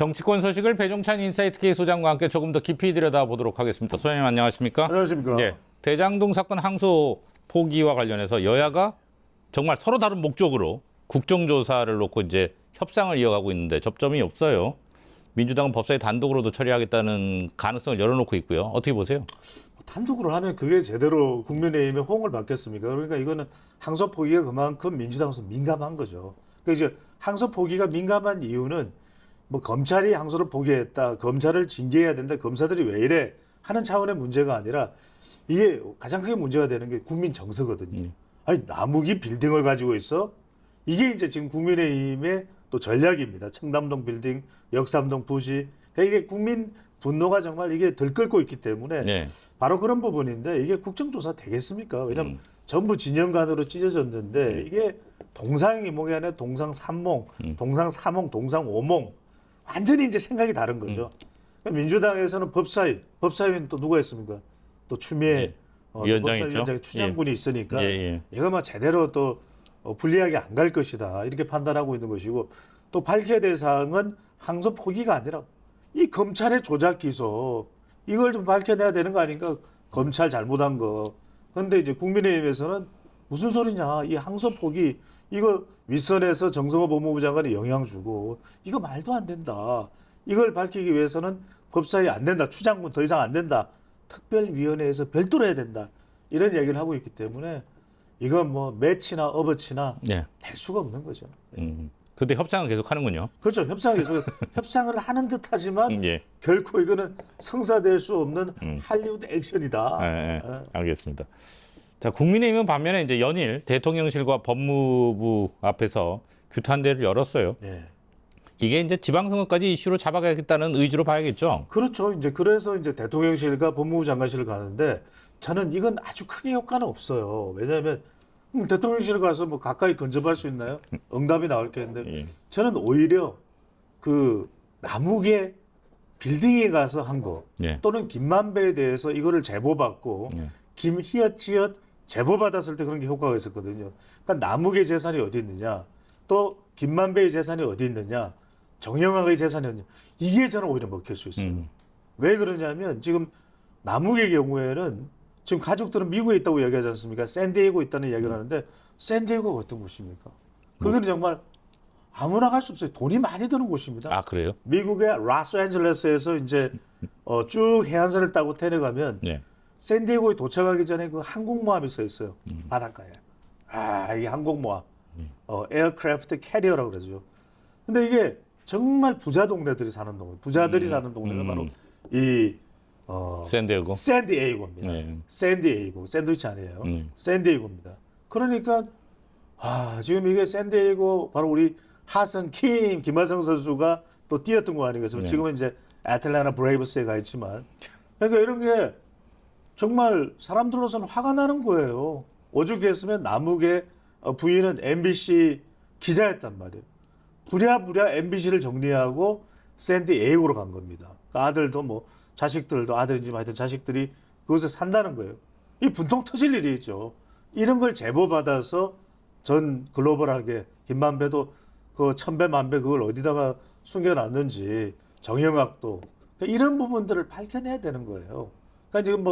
정치권 소식을 배종찬 인사이트 K 소장과 함께 조금 더 깊이 들여다보도록 하겠습니다. 소장님 안녕하십니까? 안녕하십니까? 네, 대장동 사건 항소 포기와 관련해서 여야가 정말 서로 다른 목적으로 국정조사를 놓고 이제 협상을 이어가고 있는데 접점이 없어요. 민주당은 법사위 단독으로도 처리하겠다는 가능성을 열어놓고 있고요. 어떻게 보세요? 단독으로 하면 그게 제대로 국민의힘의 호응을 받겠습니까? 그러니까 이거는 항소 포기가 그만큼 민주당에서 민감한 거죠. 그러니까 이제 항소 포기가 민감한 이유는 뭐 검찰이 항소를 포기했다, 검찰을 징계해야 된다, 검사들이 왜 이래 하는 차원의 문제가 아니라 이게 가장 크게 문제가 되는 게 국민 정서거든요. 아니 나무기 빌딩을 가지고 있어? 이게 이제 지금 국민의힘의 또 전략입니다. 청담동 빌딩, 역삼동 부지. 그러니까 이게 국민 분노가 정말 이게 들끓고 있기 때문에 네. 바로 그런 부분인데 이게 국정조사 되겠습니까? 왜냐하면 전부 진영간으로 찢어졌는데 이게 동상이몽이 아니라 동상삼몽, 동상사몽, 동상오몽 완전히 이제 생각이 다른 거죠. 그러니까 민주당에서는 법사위는 또 누가 있습니까? 또 추미애 위원장 있죠. 법사위원장의 추장군이 있으니까 예. 이거 뭐 제대로 또 불리하게 안 갈 것이다 이렇게 판단하고 있는 것이고 또 밝혀야 될 사항은 항소 포기가 아니라 이 검찰의 조작 기소 이걸 좀 밝혀내야 되는 거 아닌가? 검찰 잘못한 거. 그런데 이제 국민의힘에서는 무슨 소리냐? 이 항소 포기 이거 윗선에서 정성호 법무부 장관이 영향 주고 이거 말도 안 된다. 이걸 밝히기 위해서는 법사위 안 된다. 추장군 더 이상 안 된다. 특별위원회에서 별도로 해야 된다. 이런 얘기를 하고 있기 때문에 이건 뭐 매치나 업어치나 네. 될 수가 없는 거죠. 근데 협상은 계속 하는군요. 그렇죠. 협상을 하는 듯하지만 예. 결코 이거는 성사될 수 없는 할리우드 액션이다. 예. 알겠습니다. 자, 국민의힘은 반면에 이제 연일 대통령실과 법무부 앞에서 규탄대를 열었어요. 네. 이게 이제 지방선거까지 이슈로 잡아가겠다는 의지로 봐야겠죠. 그렇죠. 이제 그래서 이제 대통령실과 법무부 장관실을 가는데 저는 이건 아주 크게 효과는 없어요. 왜냐하면 대통령실 가서 뭐 가까이 근접할 수 있나요? 응답이 나올 게 있는데 예. 저는 오히려 그 남욱의 빌딩에 가서 한 거 예. 또는 김만배에 대해서 이거를 제보받고 예. 김희엇지엇 제보받았을 때 그런 게 효과가 있었거든요. 그러니까 남욱의 재산이 어디 있느냐, 또 김만배의 재산이 어디 있느냐, 정영학의 재산이 어디 있느냐, 이게 저는 오히려 먹힐 수 있어요. 왜 그러냐면 지금 남욱의 경우에는 지금 가족들은 미국에 있다고 이야기하지 않습니까? 샌디에이고에 있다는 이야기를 하는데 샌디에이고가 어떤 곳입니까? 그건 정말 아무나 갈 수 없어요. 돈이 많이 드는 곳입니다. 아, 그래요? 미국의 로스앤젤레스에서 이제 쭉 해안선을 따고 내려가면 예. 샌디에고에 도착하기 전에 그 항공모함이 서 있어요. 바닷가에. 아, 이게 항공모함. 에어크래프트 캐리어라고 그러죠. 근데 이게 정말 부자 동네들이 사는 동네, 부자들이 사는 동네가 바로 이 샌디에고. 샌디에이고입니다. 네. 샌디에이고, 샌드위치 아니에요. 샌디에이고입니다. 그러니까 지금 이게 샌디에이고 바로 우리 하선 김하성 선수가 또 뛰었던 거 아니겠습니까? 네. 지금은 이제 애틀랜타 브레이브스에 가 있지만 그러니까 이런 게 정말 사람들로서는 화가 나는 거예요. 오죽했으면 남욱의 부인은 MBC 기자였단 말이에요. 부랴부랴 MBC를 정리하고 샌디에이고로 간 겁니다. 그러니까 아들도 뭐 자식들도 아들인지 하여튼 자식들이 그곳에 산다는 거예요. 이 분통 터질 일이죠. 이런 걸 제보받아서 전 글로벌하게 김만배도 그 천배 만배 그걸 어디다가 숨겨놨는지 정영학도 그러니까 이런 부분들을 밝혀내야 되는 거예요. 그러니까 지금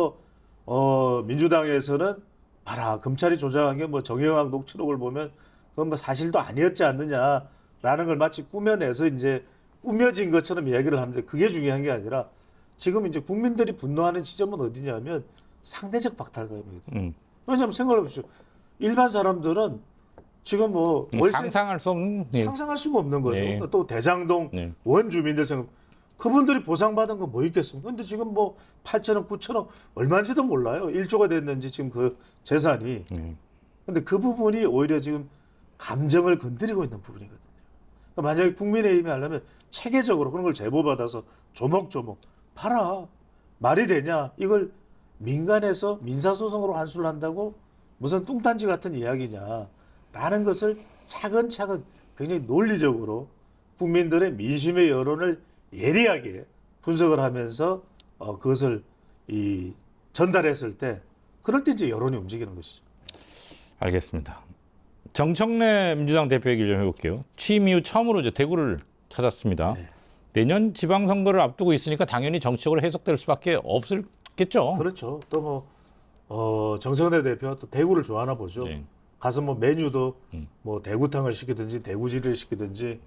민주당에서는 봐라 검찰이 조작한 게 뭐 정영학 녹취록을 보면 그건 뭐 사실도 아니었지 않느냐라는 걸 마치 꾸며내서 이제 꾸며진 것처럼 이야기를 하는데 그게 중요한 게 아니라 지금 이제 국민들이 분노하는 지점은 어디냐면 상대적 박탈감이거든요. 왜냐하면 생각해 보십시오. 일반 사람들은 지금 뭐 상상할 수 없는. 예. 상상할 수가 없는 거죠. 네. 또 대장동 네. 원주민들 생각 그분들이 보상받은 건 뭐 있겠습니까? 근데 지금 뭐 8천억, 9천억 얼마인지도 몰라요. 1조가 됐는지 지금 그 재산이. 근데 그 부분이 오히려 지금 감정을 건드리고 있는 부분이거든요. 그러니까 만약에 국민의힘이 하려면 체계적으로 그런 걸 제보받아서 조목조목 봐라. 말이 되냐? 이걸 민간에서 민사소송으로 환수를 한다고 무슨 뚱딴지 같은 이야기냐? 라는 것을 차근차근 굉장히 논리적으로 국민들의 민심의 여론을 예리하게 분석을 하면서 그것을 전달했을 때 그럴 때 이제 여론이 움직이는 것이죠. 알겠습니다. 정청래 민주당 대표 얘기를 좀 해볼게요. 취임 이후 처음으로 이제 대구를 찾았습니다. 네. 내년 지방선거를 앞두고 있으니까 당연히 정치적으로 해석될 수밖에 없겠죠. 그렇죠. 또 정청래 대표가 또 대구를 좋아하나 보죠. 네. 가서 뭐 메뉴도 뭐 대구탕을 시키든지 대구지를 시키든지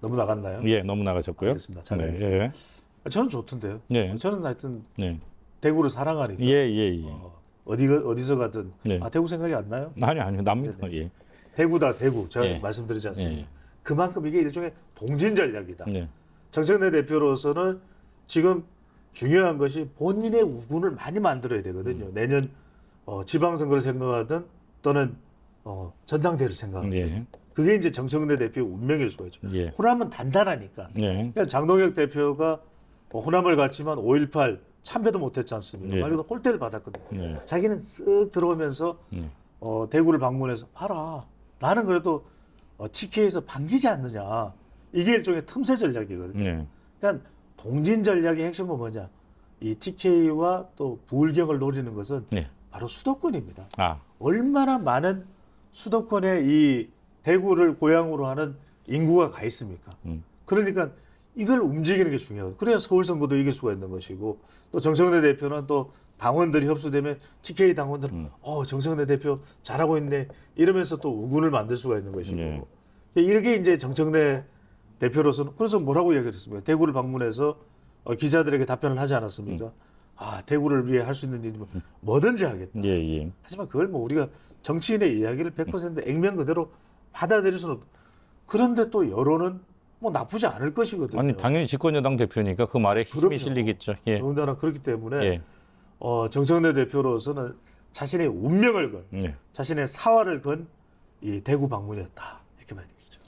너무 나갔나요? 예, 너무 나가셨고요. 알겠습니다. 잘 네, 알겠습니다. 예. 저는 좋던데요. 네. 저는 하여튼 네. 대구를 사랑하니까 예, 예, 예. 어디서 가든 네. 대구 생각이 안 나요? 아니요, 납니다. 예. 대구다 대구 제가 예. 말씀드리지 않습니까? 예. 그만큼 이게 일종의 동진 전략이다. 네. 정청래 대표로서는 지금 중요한 것이 본인의 우군을 많이 만들어야 되거든요. 내년 지방선거를 생각하든 또는 전당대회를 생각하든 예. 그게 이제 정청래 대표의 운명일 수가 있죠. 예. 호남은 단단하니까. 네. 그러니까 장동혁 대표가 호남을 갔지만 5.18 참배도 못했지 않습니까? 예. 말 그대로 꼴대를 받았거든요. 네. 자기는 쓱 들어오면서 네. 대구를 방문해서 봐라. 나는 그래도 TK에서 반기지 않느냐. 이게 일종의 틈새 전략이거든요. 네. 그러니까 동진 전략의 핵심은 뭐냐? 이 TK와 또 부울경을 노리는 것은 네. 바로 수도권입니다. 아, 얼마나 많은 수도권에 이 대구를 고향으로 하는 인구가 가 있습니까? 그러니까 이걸 움직이는 게 중요해요. 그래야 서울 선거도 이길 수가 있는 것이고 또 정청래 대표는 또 당원들이 협수되면 TK 당원들은 정청래 대표 잘하고 있네 이러면서 또 우군을 만들 수가 있는 것이고 네. 이렇게 이제 정청래 대표로서는 그래서 뭐라고 이야기했습니까? 대구를 방문해서 기자들에게 답변을 하지 않았습니까? 대구를 위해 할 수 있는 일이면 뭐든지 하겠다. 예, 예. 하지만 그걸 뭐 우리가 정치인의 이야기를 100% 액면 그대로 받아들일 수는 없고 그런데 또 여론은 뭐 나쁘지 않을 것이거든요. 아니 당연히 집권여당 대표니까 그 말에 힘이 그럼요. 실리겠죠. 예. 더군다나 그렇기 때문에 예. 정청래 대표로서는 자신의 운명을 건, 예. 자신의 사활을 건 이 대구 방문이었다 이렇게 봐야 되겠죠.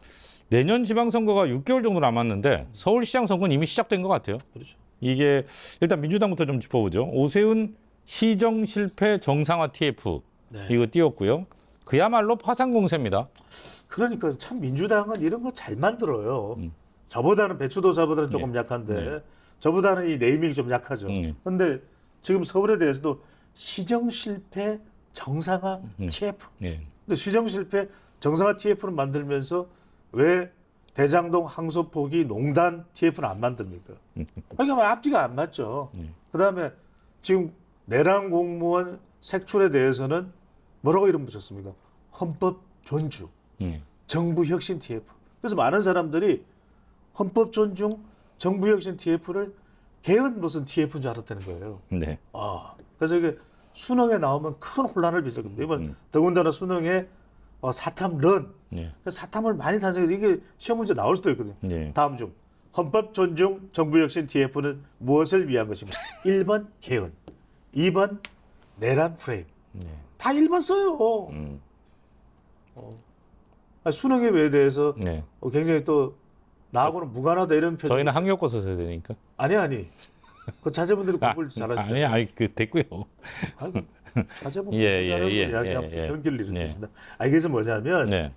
내년 지방선거가 6개월 정도 남았는데 서울시장 선거는 이미 시작된 것 같아요. 그렇죠. 이게 일단 민주당부터 좀 짚어보죠. 오세훈 시정 실패 정상화 TF 네. 이거 띄웠고요. 그야말로 파상 공세입니다. 그러니까 참 민주당은 이런 거 잘 만들어요. 저보다는 배추도사보다는 조금 약한데 저보다는 이 네이밍이 좀 약하죠. 그런데 지금 서울에 대해서도 시정 실패 정상화 TF. 예. 근데 시정 실패 정상화 TF는 만들면서 왜 대장동 항소포기 농단 TF는 안 만듭니까? 그러니까 앞뒤가 안 맞죠. 그다음에 지금 내란 공무원 색출에 대해서는 뭐라고 이름 붙였습니까? 헌법 존중, 정부 혁신 TF. 그래서 많은 사람들이 헌법 존중, 정부 혁신 TF를 개헌 무슨 TF인 줄 알았다는 거예요. 네. 그래서 이게 수능에 나오면 큰 혼란을 빚을 겁니다. 이번 더군다나 수능에 사탐런, 네. 사탐을 많이 탄생해서 이게 시험 문제 나올 수도 있거든요. 네. 다음 중 헌법 존중, 정부 혁신 TF는 무엇을 위한 것입니까? 1번 개헌, 2번 내란 프레임. 다 1번 써요. 수능에 대해서 네. 굉장히 또 나하고는 무관하다 이런 표현. 저희는 학력고사 써야 되니까. 아니. 그 자제분들이 공부를 잘하시죠. 아니 그 됐고요. 아이고, 자제분 예, 잘하는 예, 이야기하면 예, 예. 경기를 네. 일으키신다. 이게 뭐냐면 네.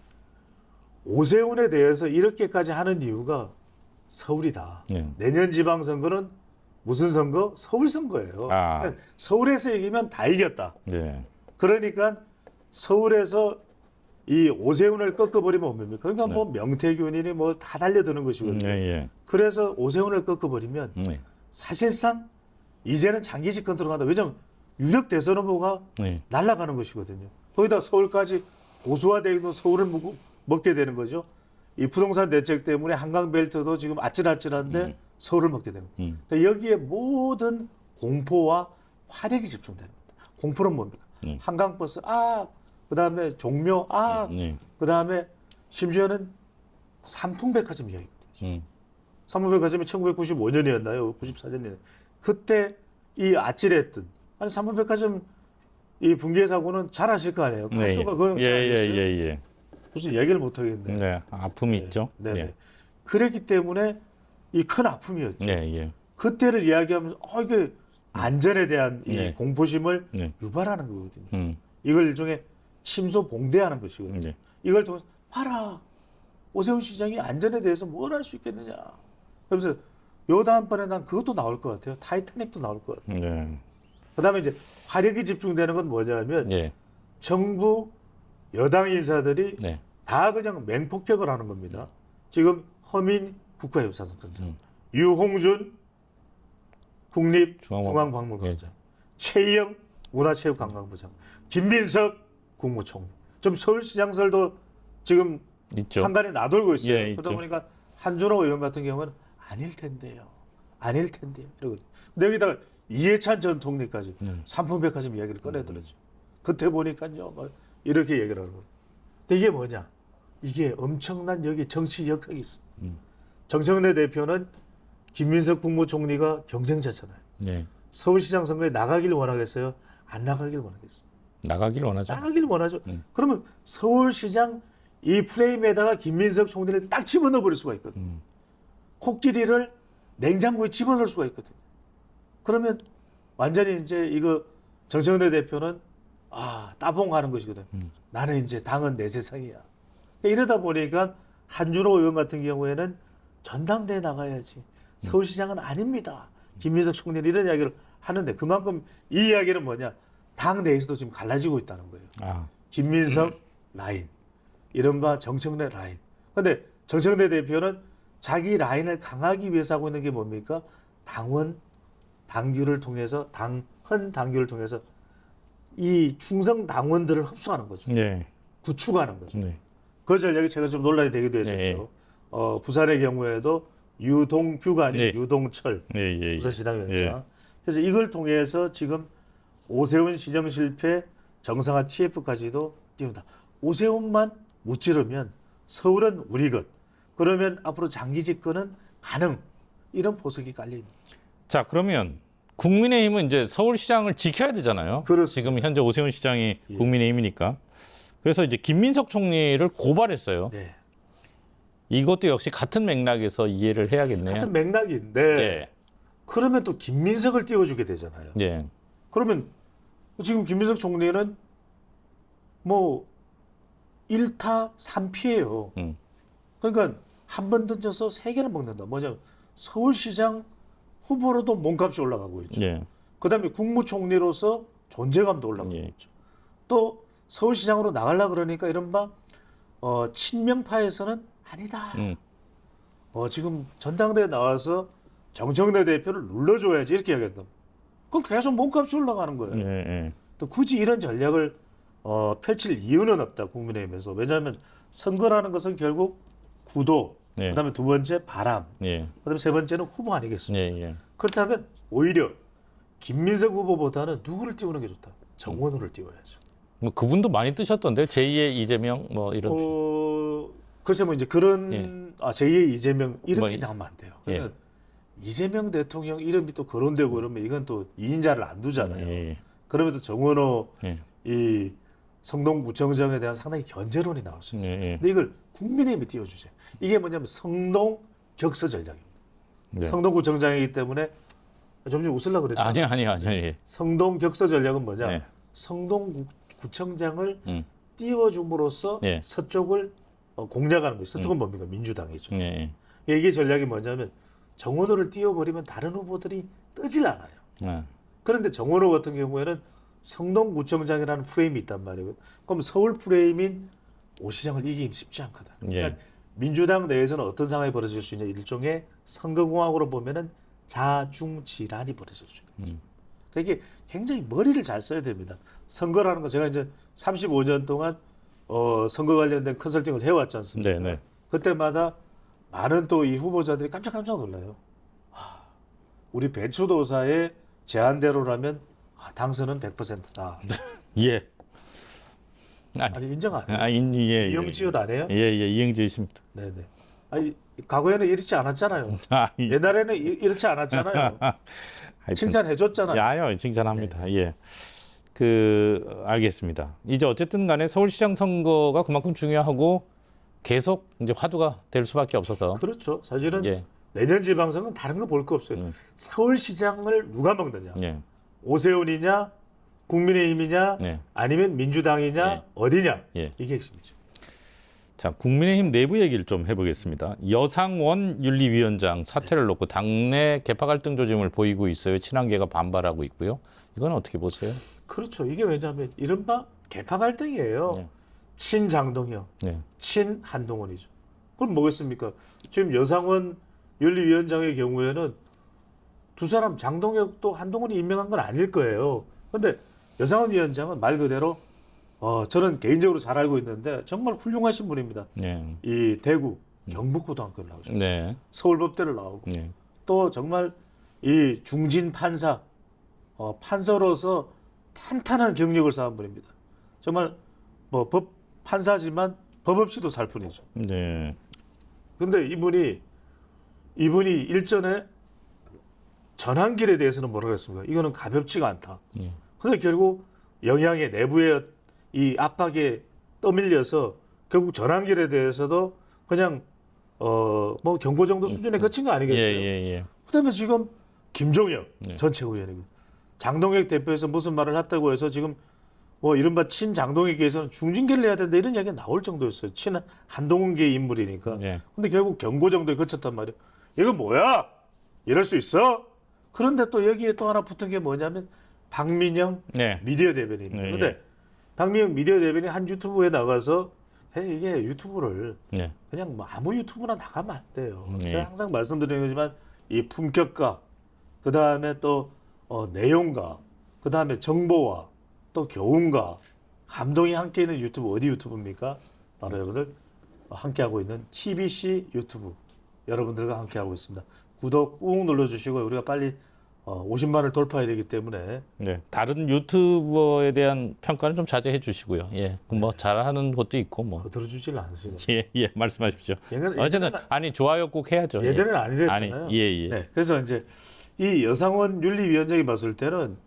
오세훈에 대해서 이렇게까지 하는 이유가 서울이다. 네. 내년 지방선거는 무슨 선거? 서울 선거예요. 아. 서울에서 이기면 다 이겼다. 네. 그러니까 서울에서 이 오세훈을 꺾어버리면 뭡니까? 그러니까 뭐 명태균이니 뭐 다 달려드는 것이거든요. 예. 그래서 오세훈을 꺾어버리면 네. 사실상 이제는 장기 집권 들어간다. 왜냐하면 유력 대선 후보가 네. 날아가는 것이거든요. 거기다 서울까지 고수화되어 있는 서울을 먹게 되는 거죠. 이 부동산 대책 때문에 한강벨트도 지금 아찔아찔한데 서울을 먹게 되는 거예요. 그러니까 여기에 모든 공포와 화력이 집중되는 겁니다. 공포는 뭡니까? 한강버스 그다음에 종묘 그다음에 심지어는 삼풍백화점 이야기거든요. 삼풍백화점이 1995년이었나요? 94년이었나요? 그때 이 아찔했던 삼풍백화점 이 붕괴 사고는 잘 아실 거 아니에요. 네. 학교가 그건 잘 아시겠어요? 예. 무슨 얘기를 못 하겠네. 네. 아픔이 있죠. 네. 예. 그랬기 때문에 이 큰 아픔이었죠. 예. 그때를 이야기하면서 이게 안전에 대한 이 공포심을 네. 유발하는 거거든요. 음. 이걸 일종의 침소봉대하는 것이거든요. 네. 이걸 통해서 봐라. 오세훈 시장이 안전에 대해서 뭘 할 수 있겠느냐. 그래서 요 다음번에 난 그것도 나올 것 같아요. 타이타닉도 나올 것 같아요. 네. 그다음에 이제 화력이 집중되는 건 뭐냐면 예. 정부 여당 인사들이 네. 다 그냥 맹폭격을 하는 겁니다. 지금 허민 국가유산선장 유홍준 중앙박물관. 국립중앙박물관장, 최희영 문화체육관광부장, 김민석 국무총리. 좀 서울시장설도 지금 있죠. 한간에 나돌고 있어요. 예, 그러다 있죠. 보니까 한준호 의원 같은 경우는 아닐 텐데요. 이러고. 근데 여기다가 이해찬 전 총리까지 삼풍백화점 이야기를 꺼내들었죠. 그때 보니까요, 막 이렇게 얘기를 하는 거예요. 근데 이게 뭐냐? 이게 엄청난 여기 정치 역학이 있어. 정청래 대표는 김민석 국무총리가 경쟁자잖아요. 예. 서울시장 선거에 나가길 원하겠어요? 안 나가길 원하겠어요? 나가길 원하죠. 나가길 원하죠. 그러면 서울시장 이 프레임에다가 김민석 총리를 딱 집어넣어 버릴 수가 있거든. 코끼리를 냉장고에 집어넣을 수가 있거든. 그러면 완전히 이제 이거 정청래 대표는 따봉하는 것이거든. 나는 이제 당은 내 세상이야. 이러다 보니까 한준호 의원 같은 경우에는 전당대에 나가야지. 서울시장은 아닙니다. 김민석 총리는 이런 이야기를 하는데 그만큼 이 이야기는 뭐냐? 당 내에서도 지금 갈라지고 있다는 거예요. 김민석 라인, 이른바 정청래 라인. 근데 정청래 대표는 자기 라인을 강하기 위해서 하고 있는 게 뭡니까? 당규를 통해서 당규를 통해서 이 충성 당원들을 흡수하는 거죠. 네. 구축하는 거죠. 네. 그 전략이 최근 좀 논란이 되기도 했었죠. 네. 부산의 경우에도 유동규가 아닌 네. 유동철 예. 부산시당위원장. 예. 그래서 이걸 통해서 지금 오세훈 시정 실패, 정상화 TF까지도 띄운다. 오세훈만 무찌르면 서울은 우리 것. 그러면 앞으로 장기 집권은 가능. 이런 포석이 깔려있는. 자, 그러면 국민의힘은 이제 서울시장을 지켜야 되잖아요. 그렇습니다. 지금 현재 오세훈 시장이 예. 국민의힘이니까. 그래서 이제 김민석 총리를 고발했어요. 네. 이것도 역시 같은 맥락에서 이해를 해야겠네요. 같은 맥락인데 예. 그러면 또 김민석을 띄워주게 되잖아요. 예. 그러면 지금 김민석 총리는 뭐 1타 3피예요. 그러니까 한 번 던져서 3개를 먹는다. 뭐냐? 서울시장 후보로도 몸값이 올라가고 있죠. 예. 그다음에 국무총리로서 존재감도 올라가고 예. 있죠. 또 서울시장으로 나가려 그러니까 이른바 친명파에서는 아니다. 지금 전당대에 나와서 정청래 대표를 눌러줘야지 이렇게 이야기했다. 그럼 계속 몸값이 올라가는 거예요. 예. 또 굳이 이런 전략을 펼칠 이유는 없다. 국민의힘에서. 왜냐하면 선거라는 것은 결국 구도, 예. 그다음에 두 번째 바람, 예. 그다음에 세 번째는 후보 아니겠습니까? 예. 그렇다면 오히려 김민석 후보보다는 누구를 띄우는 게 좋다. 정원호를 띄워야죠. 뭐 그분도 많이 뜨셨던데 제2의 이재명 뭐 이런. 글쎄 뭐 이제 그런 예. 제2의 이재명 이렇게 뭐, 나오면 안 돼요. 예. 그러니까 이재명 대통령 이름이 또 거론되고 이러면 이건 또 2인자를 안 두잖아요. 예. 그러면 또 정원호 예. 이 성동구청장에 대한 상당히 견제론이 나올 수 있어요. 예. 근데 이걸 국민의힘이 띄워주세요. 이게 뭐냐면 성동 격서 전략입니다. 네. 성동구청장이기 때문에 점점 웃으려고 그랬죠. 아니요. 예. 성동 격서 전략은 뭐냐? 네. 성동구청장을 음. 띄워줌으로써 예. 서쪽을 공략하는 거죠. 서쪽은 뭡니까? 민주당이죠. 예. 이게 전략이 뭐냐면 정원호를 띄워버리면 다른 후보들이 뜨질 않아요. 예. 그런데 정원호 같은 경우에는 성동구청장이라는 프레임이 있단 말이에요. 그럼 서울 프레임인 오 시장을 이기긴 쉽지 않거든. 그러니까 예. 민주당 내에서는 어떤 상황이 벌어질 수 있냐? 일종의 선거공학으로 보면은 자중질환이 벌어질 수 있는 거죠. 그러니까 이게 굉장히 머리를 잘 써야 됩니다. 선거라는 거 제가 이제 35년 동안 선거 관련된 컨설팅을 해왔지 않습니까? 네. 그때마다 많은 또 이 후보자들이 깜짝깜짝 놀라요. 우리 배추도사의 제안대로라면 당선은 100%다. 예. 아니 인정 안 해요? 예. 이영지읒 안 해요? 예. 이영지읒입니다. 네네. 아니 과거에는 이렇지 않았잖아요. 예. 옛날에는 이렇지 않았잖아요. 칭찬해줬잖아요. 야요, 칭찬합니다. 네. 예. 알겠습니다. 이제 어쨌든 간에 서울시장 선거가 그만큼 중요하고 계속 이제 화두가 될 수밖에 없어서. 그렇죠. 사실은 예. 내년 지방선거는 다른 거 볼 거 없어요. 서울시장을 누가 먹느냐. 예. 오세훈이냐, 국민의힘이냐, 예. 아니면 민주당이냐, 예. 어디냐. 예. 이게 핵심이죠. 자, 국민의힘 내부 얘기를 좀 해보겠습니다. 여상원 윤리위원장 사퇴를 놓고 당내 개파 갈등 조짐을 보이고 있어요. 친한계가 반발하고 있고요. 이건 어떻게 보세요? 그렇죠. 이게 왜냐하면 이른바 개파 갈등이에요. 예. 친장동혁, 예. 친한동훈이죠. 그럼 뭐겠습니까? 지금 여상원 윤리위원장의 경우에는 두 사람 장동혁도 한동훈이 임명한 건 아닐 거예요. 근데 여상원 위원장은 말 그대로 저는 개인적으로 잘 알고 있는데 정말 훌륭하신 분입니다. 네. 이 대구 경북고등학교를 나오셨고 네. 서울법대를 나오고 네. 또 정말 이 중진 판사 판사로서 탄탄한 경력을 쌓은 분입니다. 정말 뭐 법 판사지만 법 없이도 살 뿐이죠. 네. 근데 이분이 일전에 전환길에 대해서는 뭐라고 했습니까? 이거는 가볍지가 않다. 네. 근데 결국 영향의 내부의 이 압박에 떠밀려서 결국 전환길에 대해서도 그냥 뭐 경고 정도 수준에 그친 거 아니겠어요? 예. 그다음에 지금 김종혁 네. 전 최고위원이 장동혁 대표에서 무슨 말을 했다고 해서 지금 뭐 이른바 친 장동혁계에서는 중징계를 해야 된다 이런 이야기가 나올 정도였어요. 친 한동훈계 인물이니까. 네. 근데 결국 경고 정도에 그쳤단 말이에요. 이거 뭐야? 이럴 수 있어? 그런데 또 여기에 또 하나 붙은 게 뭐냐면 박민영 네. 미디어 대변인입니다. 네, 근데 박민영 미디어 대변인이 한 유튜브에 나가서 사실 이게 유튜브를 네. 그냥 뭐 아무 유튜브나 나가면 안 돼요. 네. 제가 항상 말씀드리는 거지만 이 품격과 그 다음에 또 내용과 그 다음에 정보와 또 교훈과 감동이 함께 있는 유튜브 어디 유튜브입니까? 바로 여러분들 함께 하고 있는 TBC 유튜브 여러분들과 함께 하고 있습니다. 구독 꾹 눌러주시고 우리가 빨리 50만을 돌파해야 되기 때문에 네. 다른 유튜버에 대한 평가는 좀 자제해 주시고요. 예. 뭐 잘하는 것도 있고 뭐. 들어주질 않으시죠. 예, 말씀하십시오. 예전에는 어쨌든 아니 좋아요 꼭 해야죠. 예전에는 예. 아니랬잖아요. 아니, 예. 네, 그래서 이제 이 여상원 윤리위원장이 봤을 때는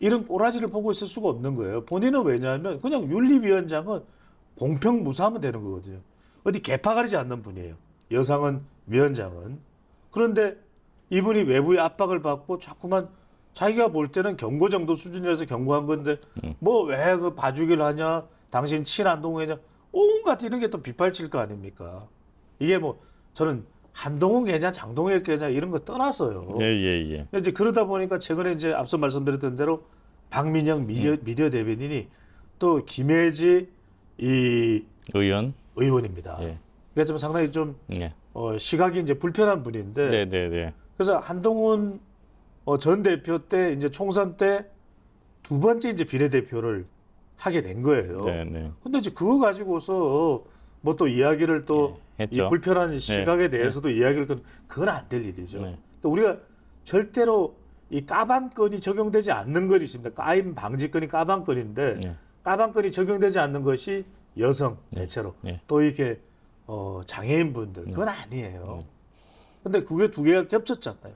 이런 꼬라지를 보고 있을 수가 없는 거예요. 본인은 왜냐하면 그냥 윤리위원장은 공평무사하면 되는 거거든요. 어디 개파 가리지 않는 분이에요. 여상원 위원장은. 그런데 이분이 외부의 압박을 받고 자꾸만 자기가 볼 때는 경고 정도 수준이라서 경고한 건데 뭐 왜 그 봐주기를 하냐, 당신 친한동훈이냐, 온갖 이런 게 또 빗발칠 거 아닙니까? 이게 뭐 저는 한동훈계냐 장동혁계냐 이런 거 떠나서요. 예. 근데 이제 그러다 보니까 최근에 이제 앞서 말씀드렸던 대로 박민영 미디어 대변인이 또 김혜지 이 의원입니다. 예. 그러니까 좀 상당히 좀 예. 시각이 이제 불편한 분인데 네. 그래서 한동훈 전 대표 때 이제 총선 때 두 번째 이제 비례대표를 하게 된 거예요. 네. 근데 이제 그거 가지고서 뭐 또 이야기를 또 이 했죠. 불편한 시각에 대해서도 이야기를 그건 안 될 일이죠. 네. 그러니까 우리가 절대로 이 까방권이 적용되지 않는 것이 있습니다. 까임 방지권이 까방권인데 네. 까방권이 적용되지 않는 것이 여성 대체로 네. 또 이렇게 장애인분들 그건 아니에요. 근데 그게 두 개가 겹쳤잖아요.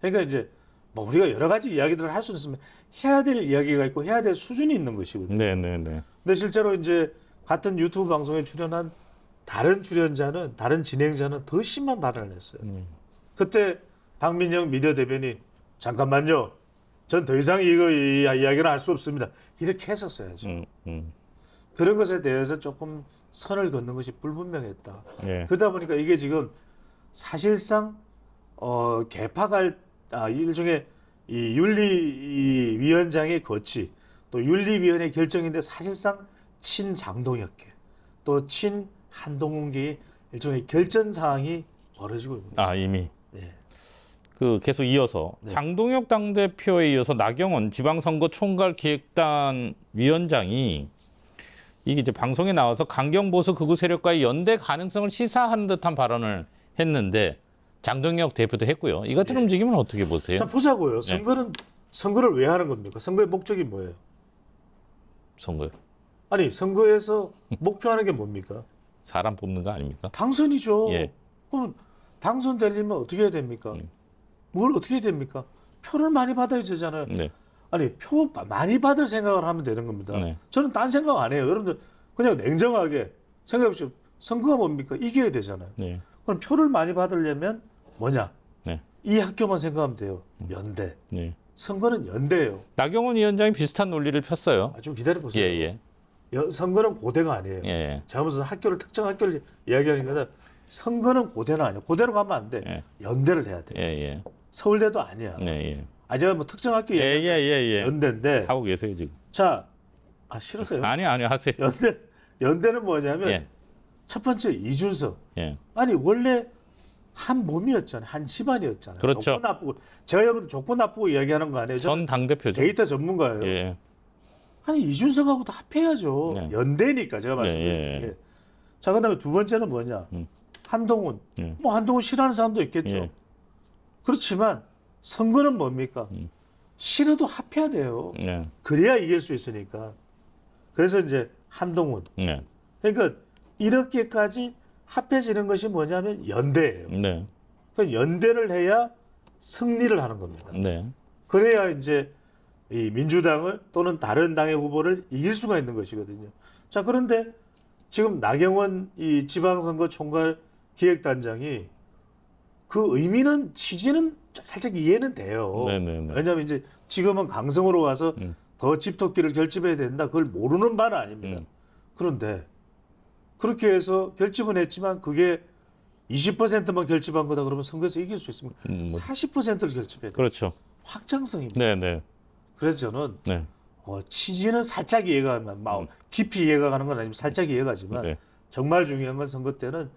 그러니까 이제 뭐 우리가 여러 가지 이야기들을 할 수 있으면 해야 될 이야기가 있고 해야 될 수준이 있는 것이거든요. 네. 근데 실제로 이제 같은 유튜브 방송에 출연한 다른 진행자는 더 심한 발언을 했어요. 그때 박민영 미디어 대변인 잠깐만요. 전 더 이상 이거 이야기를 할 수 없습니다. 이렇게 했었어야죠. 그런 것에 대해서 조금 선을 긋는 것이 불분명했다. 예. 그러다 보니까 이게 지금 사실상 개파갈 일종의 이 윤리위원장의 거치 또 윤리위원회 결정인데 사실상 친장동혁계 또 친한동훈계의 일종의 결전 사항이 벌어지고 있습니다. 이미. 네. 그 계속 이어서 장동혁 당대표에 이어서 나경원 지방선거총괄기획단 위원장이 이게 이제 방송에 나와서 강경보수 극우 세력과의 연대 가능성을 시사하는 듯한 발언을 했는데 장동혁 대표도 했고요. 이 같은 움직임은 어떻게 보세요? 자 보자고요. 선거를 왜 하는 겁니까? 선거의 목적이 뭐예요? 선거요. 아니 선거에서 목표하는 게 뭡니까? 사람 뽑는 거 아닙니까? 당선이죠. 예. 그럼 당선되려면 어떻게 해야 됩니까? 뭘 어떻게 해야 됩니까? 표를 많이 받아야 되잖아요. 네. 아니 표 많이 받을 생각을 하면 되는 겁니다. 네. 저는 딴 생각 안 해요. 여러분들 그냥 냉정하게 생각해보시죠. 선거가 뭡니까? 이겨야 되잖아요. 네. 그럼 표를 많이 받으려면 뭐냐? 네. 이 학교만 생각하면 돼요. 연대. 네. 선거는 연대예요. 나경원 위원장이 비슷한 논리를 폈어요. 좀 기다려보세요. 예. 선거는 고대가 아니에요. 예. 제가 무슨 특정 학교를 이야기하는 거는 선거는 고대는 아니에요. 고대로 가면 안 돼. 예. 연대를 해야 돼. 예. 서울대도 아니야. 네. 제가 뭐 특정 학교 예. 연대인데. 하고 계세요 지금. 자, 싫었어요. 아니 하세요. 연대는 뭐냐면 예. 첫 번째 이준석. 예. 아니 원래 한 몸이었잖아요. 한 집안이었잖아요. 그렇죠. 조건 나쁘고 제가 여러분 조건 나쁘고 이야기하는 거 아니에요. 전 당대표죠. 데이터 전문가예요. 예. 아니 이준석하고도 합해야죠. 네. 연대니까 제가 말씀드린 예. 게. 자 그다음에 두 번째는 뭐냐? 한동훈. 뭐 한동훈 싫어하는 사람도 있겠죠. 예. 그렇지만 선거는 뭡니까? 싫어도 합해야 돼요. 예. 그래야 이길 수 있으니까. 그래서 이제 한동훈. 예. 그러니까 이렇게까지 합해지는 것이 뭐냐면 연대예요. 네. 그러니까 연대를 해야 승리를 하는 겁니다. 네. 그래야 이제 이 민주당을 또는 다른 당의 후보를 이길 수가 있는 것이거든요. 자 그런데 지금 나경원 이 지방선거 총괄 기획단장이 그 의미는 취지는 살짝 이해는 돼요. 네네네. 왜냐하면 이제 지금은 강성으로 가서 더 집토끼를 결집해야 된다. 그걸 모르는 바는 아닙니다. 그런데 그렇게 해서 결집은 했지만 그게 20%만 결집한 거다 그러면 선거에서 이길 수 있습니다. 40%를 결집해야 돼요. 그렇죠. 확장성입니다. 네네. 그래서 저는 네. 취지는 살짝 이해가 깊이 이해가 가는 건 아니면 살짝 이해가 가지만 네. 정말 중요한 건 선거 때는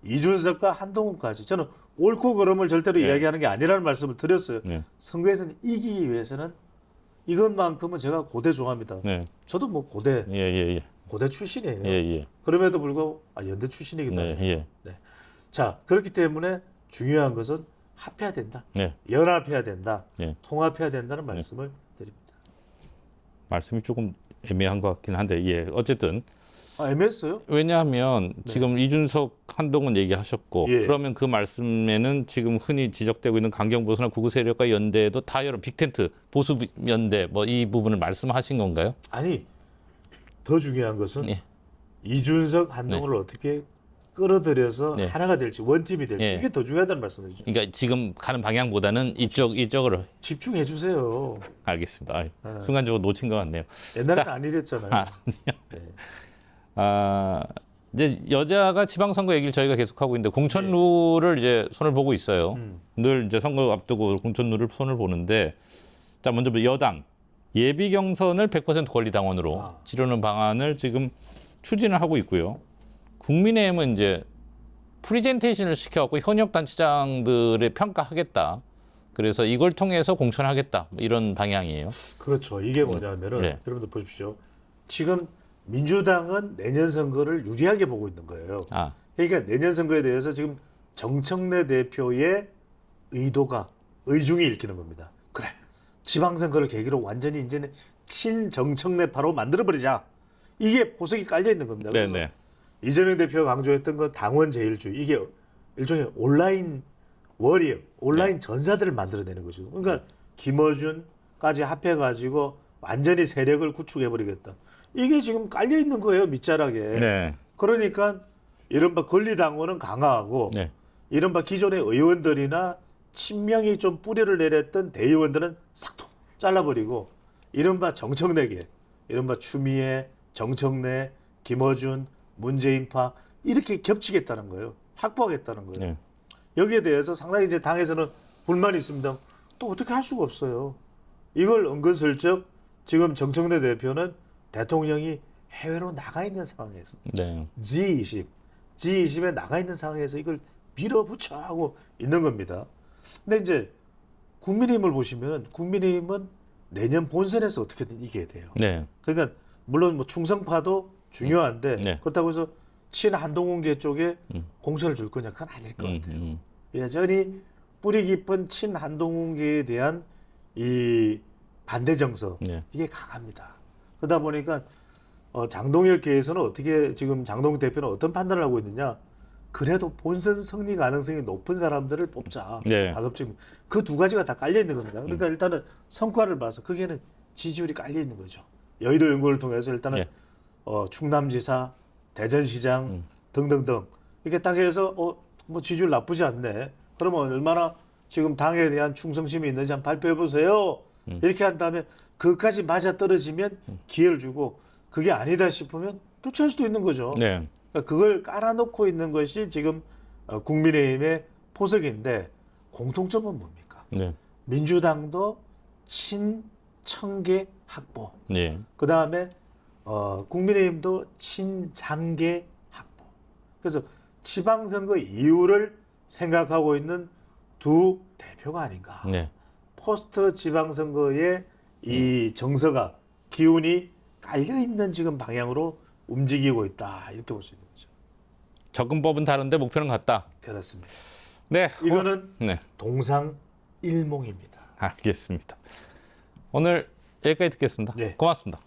이준석과 한동훈까지 저는 옳고 그름을 절대로 네. 이야기하는 게 아니라는 말씀을 드렸어요. 네. 선거에서는 이기기 위해서는 이것만큼은 제가 고대 좋아합니다. 네. 저도 뭐 고대 예. 출신이에요. 예. 그럼에도 불구하고 연대 출신이기 네. 때문에. 예. 자 그렇기 때문에 중요한 것은 합해야 된다. 네. 연합해야 된다. 네. 통합해야 된다는 말씀을 드립니다. 말씀이 조금 애매한 것 같긴 한데, 예. 어쨌든 애매했어요? 왜냐하면 지금 이준석, 한동훈 얘기하셨고, 예. 그러면 그 말씀에는 지금 흔히 지적되고 있는 강경보수나 구구 세력과 연대도 다 여러 빅텐트, 보수 연대 뭐 이 부분을 말씀하신 건가요? 아니 더 중요한 것은 예. 이준석, 한동훈을 어떻게 끌어들여서 네. 하나가 될지 원팀이 될지 예. 이게 더 중요하다는 말씀이죠. 그러니까 지금 가는 방향보다는 이쪽으로 집중해 주세요. 알겠습니다. 아이, 네. 순간적으로 놓친 것 같네요. 옛날에는 자. 안 이랬잖아요. 이제 여자가 지방선거 얘기를 저희가 계속하고 있는데 공천룰을 이제 손을 보고 있어요. 늘 이제 선거 앞두고 공천룰을 손을 보는데, 자 먼저 여당 예비 경선을 100% 권리당원으로 치르는 방안을 지금 추진을 하고 있고요. 국민의힘은 이제 프리젠테이션을 시켜갖고 현역 단체장들의 평가하겠다. 그래서 이걸 통해서 공천하겠다. 뭐 이런 방향이에요. 그렇죠. 이게 뭐냐면은 네. 여러분들 보십시오. 지금 민주당은 내년 선거를 유리하게 보고 있는 거예요. 그러니까 내년 선거에 대해서 지금 정청래 대표의 의중이 읽히는 겁니다. 그래. 지방선거를 계기로 완전히 이제는 친정청래파로 만들어버리자. 이게 보석이 깔려 있는 겁니다. 그래서 네네. 이재명 대표가 강조했던 건 당원 제일주의. 이게 일종의 온라인 워리어, 온라인 전사들을 만들어내는 것이고. 그러니까 김어준까지 합해가지고 완전히 세력을 구축해버리겠다. 이게 지금 깔려 있는 거예요, 밑자락에. 네. 그러니까 이른바 권리당원은 강화하고 네. 이른바 기존의 의원들이나 친명이 좀 뿌리를 내렸던 대의원들은 싹둑 잘라버리고 이른바 정청래계, 이른바 추미애, 정청래, 김어준, 문재인파 이렇게 겹치겠다는 거예요. 확보하겠다는 거예요. 네. 여기에 대해서 상당히 이제 당에서는 불만이 있습니다. 또 어떻게 할 수가 없어요. 이걸 은근슬쩍 지금 정청래 대표는 대통령이 해외로 나가 있는 상황에서 네. G20에 나가 있는 상황에서 이걸 밀어붙여 하고 있는 겁니다. 근데 이제 국민의힘을 보시면 국민의힘은 내년 본선에서 어떻게든 이겨야 돼요. 네. 그러니까 물론 뭐 충성파도 중요한데 네. 그렇다고 해서 친한동훈계 쪽에 공천을 줄 거냐 그건 아닐 것 같아요. 여전히 뿌리 깊은 친한동훈계에 대한 이 반대 정서 네. 이게 강합니다. 그러다 보니까 장동혁계에서는 어떻게 지금 장동혁 대표는 어떤 판단을 하고 있느냐? 그래도 본선 승리 가능성이 높은 사람들을 뽑자. 네. 가급적 그 두 가지가 다 깔려 있는 겁니다. 그러니까 일단은 성과를 봐서 거기에는 지지율이 깔려 있는 거죠. 여의도 연구를 통해서 일단은 네. 충남지사, 대전시장 등등등 이렇게 딱 해서 뭐 지지율 나쁘지 않네. 그러면 얼마나 지금 당에 대한 충성심이 있는지 한번 발표해 보세요. 이렇게 한 다음에 그것까지 맞아 떨어지면 기회를 주고 그게 아니다 싶으면 교체할 수도 있는 거죠. 네. 그러니까 그걸 깔아놓고 있는 것이 지금 국민의힘의 포석인데 공통점은 뭡니까? 네. 민주당도 친청계 확보. 네. 그 다음에 국민의힘도 친장계 확보. 그래서 지방선거 이후를 생각하고 있는 두 대표가 아닌가. 네. 포스트 지방선거의 이 정서가 기운이 깔려 있는 지금 방향으로 움직이고 있다 이렇게 볼 수 있는 거죠. 접근법은 다른데 목표는 같다. 그렇습니다. 네. 이거는 네. 동상일몽입니다. 알겠습니다. 오늘 여기까지 듣겠습니다. 네. 고맙습니다.